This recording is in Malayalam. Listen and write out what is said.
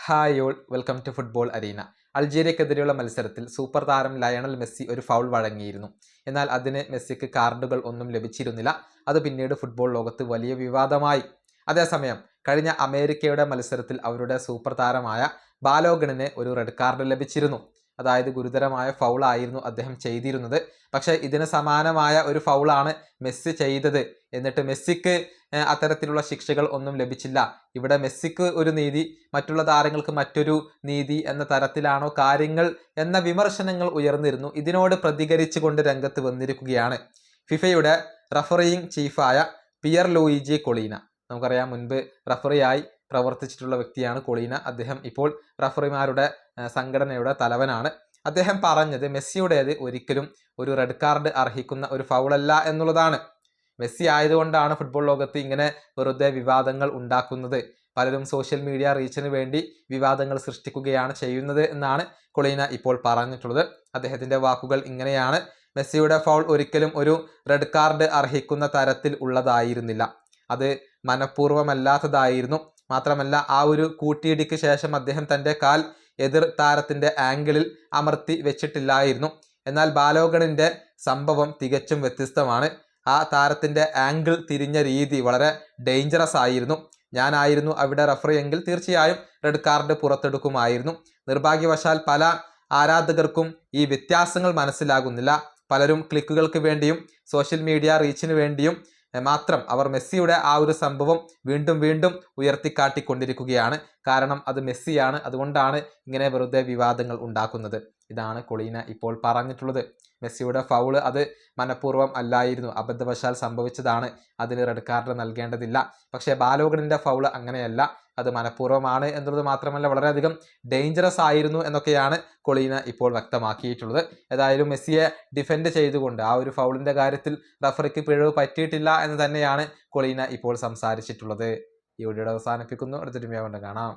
Hi all welcome to football arena. അൾജീരിയക്കെതിരെയുള്ള മത്സരത്തിൽ സൂപ്പർ താരം ലയണൽ മെസ്സി ഒരു ഫൗൾ വഴങ്ങിയിരുന്നു. എന്നാൽ അതിന് മെസ്സിക്ക് കാർഡുകൾ ഒന്നും ലഭിച്ചിരുന്നില്ല. അത് പിന്നീട് ഫുട്ബോൾ ലോകത്ത് വലിയ വിവാദമായി. അതേസമയം കഴിഞ്ഞ അമേരിക്കയുടെ മത്സരത്തിൽ അവരുടെ സൂപ്പർ താരമായ ബാലോഗണിന് ഒരു റെഡ് കാർഡ് ലഭിച്ചിരുന്നു. അതായത് ഗുരുതരമായ ഫൗളായിരുന്നു അദ്ദേഹം ചെയ്തിരുന്നത്. പക്ഷേ ഇതിന് സമാനമായ ഒരു ഫൗളാണ് മെസ്സി ചെയ്തത്. എന്നിട്ട് മെസ്സിക്ക് അത്തരത്തിലുള്ള ശിക്ഷകൾ ഒന്നും ലഭിച്ചില്ല. ഇവിടെ മെസ്സിക്ക് ഒരു നീതി, മറ്റുള്ള താരങ്ങൾക്ക് മറ്റൊരു നീതി എന്ന തരത്തിലാണോ കാര്യങ്ങൾ എന്ന വിമർശനങ്ങൾ ഉയർന്നിരുന്നു. ഇതിനോട് പ്രതികരിച്ചുകൊണ്ട് രംഗത്ത് വന്നിരിക്കുകയാണ് ഫിഫയുടെ റഫറിയിങ് ചീഫായ പിയർ ലൂയിജി കൊളീന. നമുക്കറിയാം, മുൻപ് റഫറിയായി പ്രവർത്തിച്ചിട്ടുള്ള വ്യക്തിയാണ് കൊളീന. അദ്ദേഹം ഇപ്പോൾ റഫറിമാരുടെ സംഘടനയുടെ തലവനാണ്. അദ്ദേഹം പറഞ്ഞത് മെസ്സിയുടേത് ഒരിക്കലും ഒരു റെഡ് കാർഡ് അർഹിക്കുന്ന ഒരു ഫൗളല്ല എന്നുള്ളതാണ്. മെസ്സി ആയതുകൊണ്ടാണ് ഫുട്ബോൾ ലോകത്ത് ഇങ്ങനെ വെറുതെ വിവാദങ്ങൾ ഉണ്ടാക്കുന്നത്. പലരും സോഷ്യൽ മീഡിയ റീച്ചിന് വേണ്ടി വിവാദങ്ങൾ സൃഷ്ടിക്കുകയാണ് ചെയ്യുന്നത് എന്നാണ് കൊളീന ഇപ്പോൾ പറഞ്ഞിട്ടുള്ളത്. അദ്ദേഹത്തിന്റെ വാക്കുകൾ ഇങ്ങനെയാണ്: മെസ്സിയുടെ ഫൗൾ ഒരിക്കലും ഒരു റെഡ് കാർഡ് അർഹിക്കുന്ന തരത്തിൽ ഉള്ളതായിരുന്നില്ല. അത് മനഃപൂർവ്വമല്ലാത്തതായിരുന്നു. മാത്രമല്ല, ആ ഒരു കൂട്ടിയിടിക്ക് ശേഷം അദ്ദേഹം തൻ്റെ കാൽ എതിർ താരത്തിന്റെ ആംഗിളിൽ അമർത്തി വെച്ചിട്ടില്ലായിരുന്നു. എന്നാൽ ബാലോഗണിന്റെ സംഭവം തികച്ചും വ്യത്യസ്തമാണ്. ആ താരത്തിന്റെ ആംഗിൾ തിരിഞ്ഞ രീതി വളരെ ഡേഞ്ചറസ് ആയിരുന്നു. ഞാനായിരുന്നു അവിടെ റഫറി എങ്കിൽ തീർച്ചയായും റെഡ് കാർഡ് പുറത്തെടുക്കുമായിരുന്നു. നിർഭാഗ്യവശാൽ പല ആരാധകർക്കും ഈ വ്യത്യാസങ്ങൾ മനസ്സിലാകുന്നില്ല. പലരും ക്ലിക്കുകൾക്ക് വേണ്ടിയും സോഷ്യൽ മീഡിയ റീച്ചിന് വേണ്ടിയും മാത്രം അവർ മെസ്സിയുടെ ആ ഒരു സംഭവം വീണ്ടും വീണ്ടും ഉയർത്തിക്കാട്ടിക്കൊണ്ടിരിക്കുകയാണ്. കാരണം അത് മെസ്സിയാണ്, അതുകൊണ്ടാണ് ഇങ്ങനെ വെറുതെ വിവാദങ്ങൾ ഉണ്ടാക്കുന്നത്. ഇതാണ് കൊളീന ഇപ്പോൾ പറഞ്ഞിട്ടുള്ളത്. മെസ്സിയുടെ ഫൗള് അത് മനഃപൂർവ്വം അല്ലായിരുന്നു, അബദ്ധവശാൽ സംഭവിച്ചതാണ്, അതിന് റെഡ് കാർഡ് നൽകേണ്ടതില്ല. പക്ഷേ ബാലോഗണിന്റെ ഫൗള് അങ്ങനെയല്ല, അത് മനഃപൂർവ്വമാണ് എന്നുള്ളത് മാത്രമല്ല വളരെയധികം ഡേഞ്ചറസ് ആയിരുന്നു എന്നൊക്കെയാണ് കൊളീന ഇപ്പോൾ വ്യക്തമാക്കിയിട്ടുള്ളത്. ഏതായാലും മെസ്സിയെ ഡിഫെൻഡ് ചെയ്തുകൊണ്ട് ആ ഒരു ഫൗളിന്റെ കാര്യത്തിൽ റഫറിക്ക് പിഴവ് പറ്റിയിട്ടില്ല എന്ന് തന്നെയാണ് കൊളീന ഇപ്പോൾ സംസാരിച്ചിട്ടുള്ളത്. ഈ വീഡിയോ അവസാനിപ്പിക്കുന്നു. അടുത്തൊരു വീഡിയോ കൊണ്ട് കാണാം.